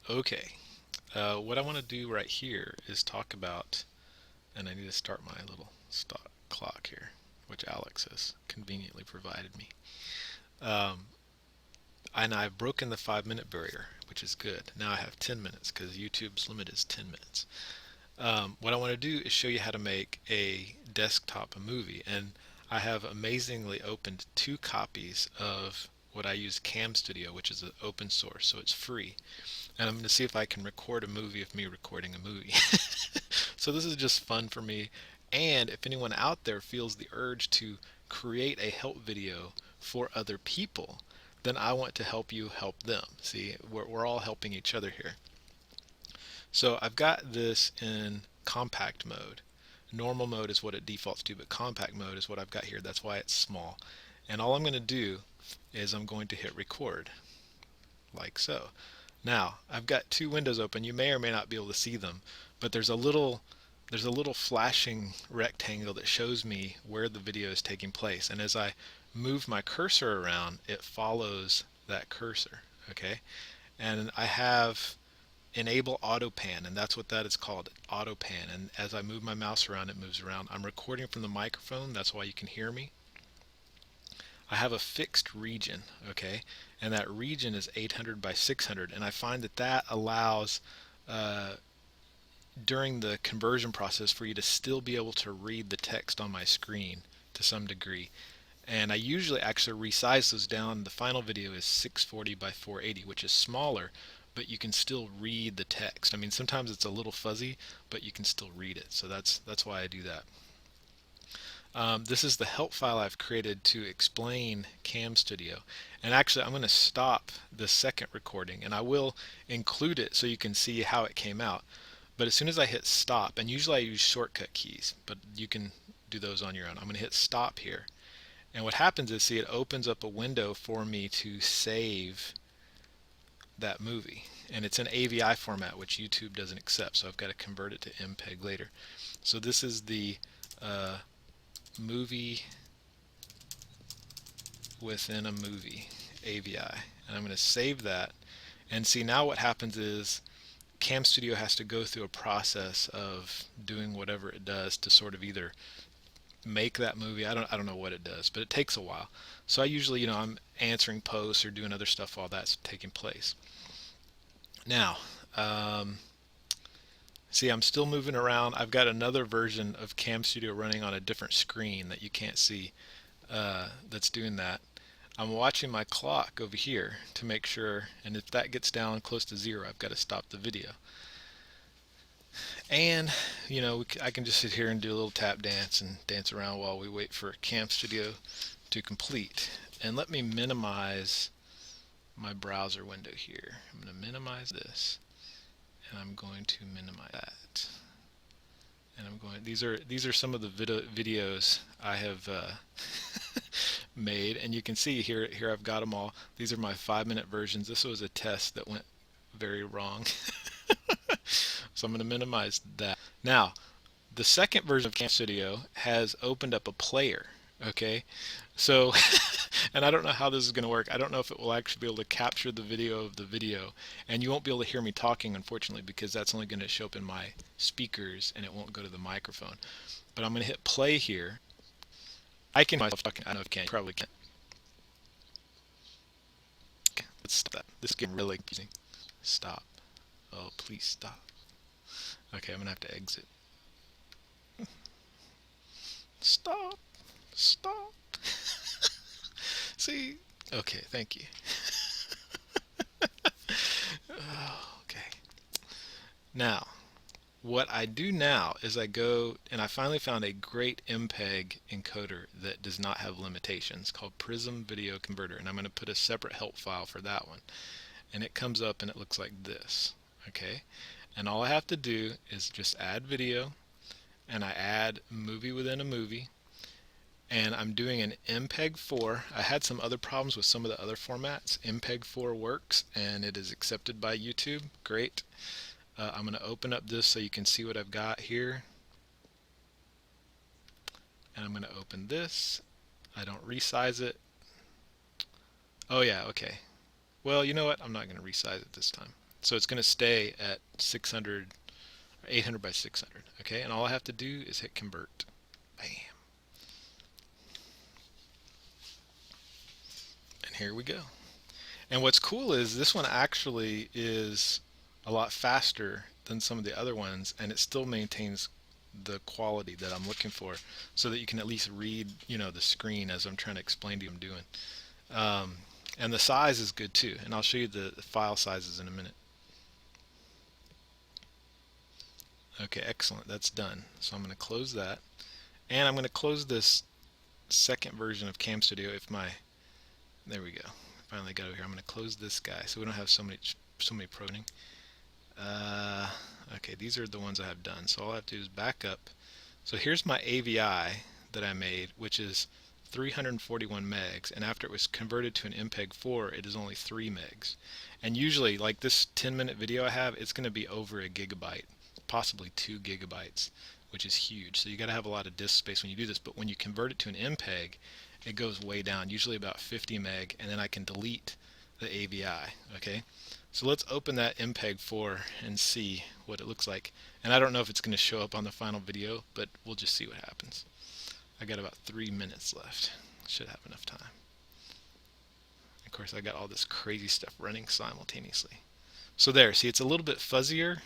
Okay, what I want to do right here is talk about, and I need to start my little stop clock here, which Alex has conveniently provided me. Um, and I've broken the 5 minute barrier, which is good. Now I have 10 minutes because YouTube's limit is 10 minutes. What I want to do is show you how to make a desktop movie, and I have amazingly opened 2 copies of what I use CamStudio, which is an open source, so it's free. And I'm going to see if I can record a movie of me recording a movie. So this is just fun for me. And if anyone out there feels the urge to create a help video for other people, then I want to help you help them. See, we're all helping each other here. So I've got this in compact mode. Normal mode is what it defaults to, but compact mode is what I've got here. That's why it's small. And all I'm going to do is I'm going to hit record, like so. Now, I've got 2 windows open. You may or may not be able to see them, but there's a little flashing rectangle that shows me where the video is taking place. And as I move my cursor around, it follows that cursor, okay? And I have enable auto pan, and that's what that is called, auto pan. And as I move my mouse around, it moves around. I'm recording from the microphone, that's why you can hear me. I have a fixed region, okay, and that region is 800 by 600, and I find that that allows during the conversion process for you to still be able to read the text on my screen to some degree. And I usually actually resize those down. The final video is 640 by 480, which is smaller, but you can still read the text. I mean, sometimes it's a little fuzzy, but you can still read it. So that's why I do that. This is the help file I've created to explain CamStudio. And actually, I'm going to stop the second recording, and I will include it so you can see how it came out. But as soon as I hit stop, and usually I use shortcut keys, but you can do those on your own. I'm going to hit stop here. And what happens is, see, it opens up a window for me to save that movie. And it's in AVI format, which YouTube doesn't accept, so I've got to convert it to MPEG later. So this is the movie within a movie, AVI. And I'm going to save that. And see, now what happens is CamStudio has to go through a process of doing whatever it does to sort of either make that movie. I don't know what it does, but it takes a while. So I usually, I'm answering posts or doing other stuff while that's taking place. Now, see, I'm still moving around. I've got another version of CamStudio running on a different screen that you can't see that's doing that. I'm watching my clock over here to make sure, and if that gets down close to 0, I've got to stop the video. And, I can just sit here and do a little tap dance and dance around while we wait for CamStudio to complete. And let me minimize my browser window here. I'm going to minimize this, and I'm going to minimize that. And I'm going. These are some of the videos I have made, and you can see here I've got them all. These are my 5-minute versions. This was a test that went very wrong. So I'm going to minimize that. Now, the second version of CamStudio has opened up a player, okay? So, and I don't know how this is going to work. I don't know if it will actually be able to capture the video of the video, and you won't be able to hear me talking, unfortunately, because that's only going to show up in my speakers, and it won't go to the microphone. But I'm going to hit play here. I can myself talking. I don't know if you can. Probably can't. Let's stop that. This is getting really confusing. Stop. Oh, please stop. Okay, I'm going to have to exit. Stop. Stop. See? Okay, thank you. Okay. Now, what I do now is I go, and I finally found a great MPEG encoder that does not have limitations called Prism Video Converter, and I'm going to put a separate help file for that one. And it comes up and it looks like this. Okay? And all I have to do is just add video, and I add movie within a movie, and I'm doing an MPEG-4. I had some other problems with some of the other formats. MPEG-4 works, and it is accepted by YouTube. Great. I'm going to open up this so you can see what I've got here. And I'm going to open this. I don't resize it. Oh yeah, okay. Well, you know what? I'm not going to resize it this time. So it's going to stay at 600, 800 by 600. Okay, and all I have to do is hit convert. Bam. And here we go. And what's cool is this one actually is a lot faster than some of the other ones, and it still maintains the quality that I'm looking for, so that you can at least read, the screen as I'm trying to explain to you what I'm doing. And the size is good too, and I'll show you the file sizes in a minute. Okay, excellent. That's done. So I'm going to close that, and I'm going to close this second version of CamStudio. There we go. Finally got over here. I'm going to close this guy so we don't have so many programming. Okay, these are the ones I have done. So all I have to do is back up. So here's my AVI that I made, which is 341 megs, and after it was converted to an MPEG-4, it is only 3 megs. And usually, like this 10-minute video I have, it's going to be over a gigabyte, possibly 2 gigabytes, which is huge. So you got to have a lot of disk space when you do this. But when you convert it to an MPEG, it goes way down, usually about 50 meg, and then I can delete the AVI. Okay, so let's open that MPEG-4 and see what it looks like. And I don't know if it's going to show up on the final video, but we'll just see what happens. I got about 3 minutes left. Should have enough time. Of course, I got all this crazy stuff running simultaneously. So there, see, it's a little bit fuzzier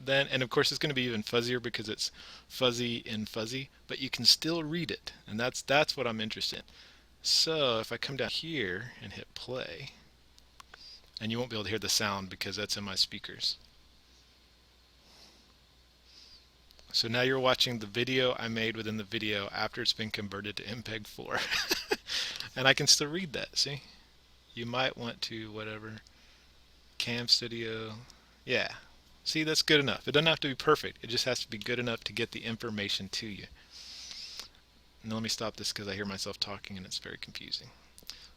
then, and of course it's going to be even fuzzier because it's fuzzy in fuzzy, but you can still read it, and that's what I'm interested in. So if I come down here and hit play, and you won't be able to hear the sound because that's in my speakers. So now you're watching the video I made within the video after it's been converted to MPEG-4. And I can still read that, see? You might want to, whatever, CamStudio, yeah. See, that's good enough. It doesn't have to be perfect. It just has to be good enough to get the information to you. Now let me stop this because I hear myself talking and it's very confusing.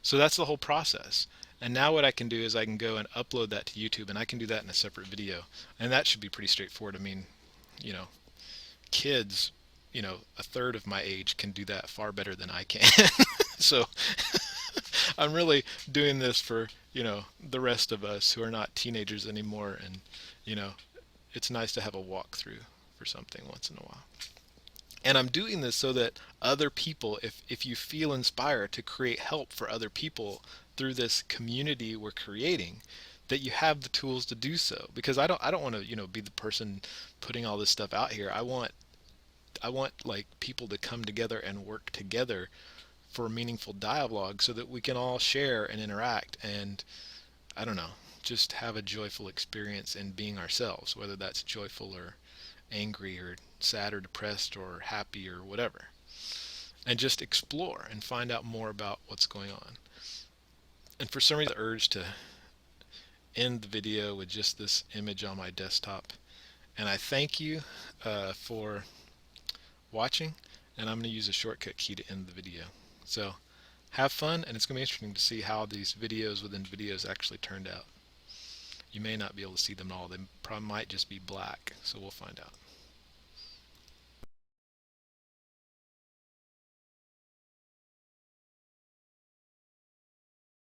So that's the whole process. And now what I can do is I can go and upload that to YouTube, and I can do that in a separate video. And that should be pretty straightforward. I mean, kids, a third of my age can do that far better than I can. So I'm really doing this for, the rest of us who are not teenagers anymore. And, it's nice to have a walkthrough for something once in a while. And I'm doing this so that other people, if you feel inspired to create help for other people through this community we're creating, that you have the tools to do so. Because I don't want to, be the person putting all this stuff out here. I want like people to come together and work together for a meaningful dialogue so that we can all share and interact and, I don't know, just have a joyful experience in being ourselves, whether that's joyful or angry or sad or depressed or happy or whatever. And just explore and find out more about what's going on. And for some reason, the urge to end the video with just this image on my desktop. And I thank you for watching, and I'm going to use a shortcut key to end the video. So have fun, and it's going to be interesting to see how these videos within videos actually turned out. You may not be able to see them all. They probably might just be black, so we'll find out.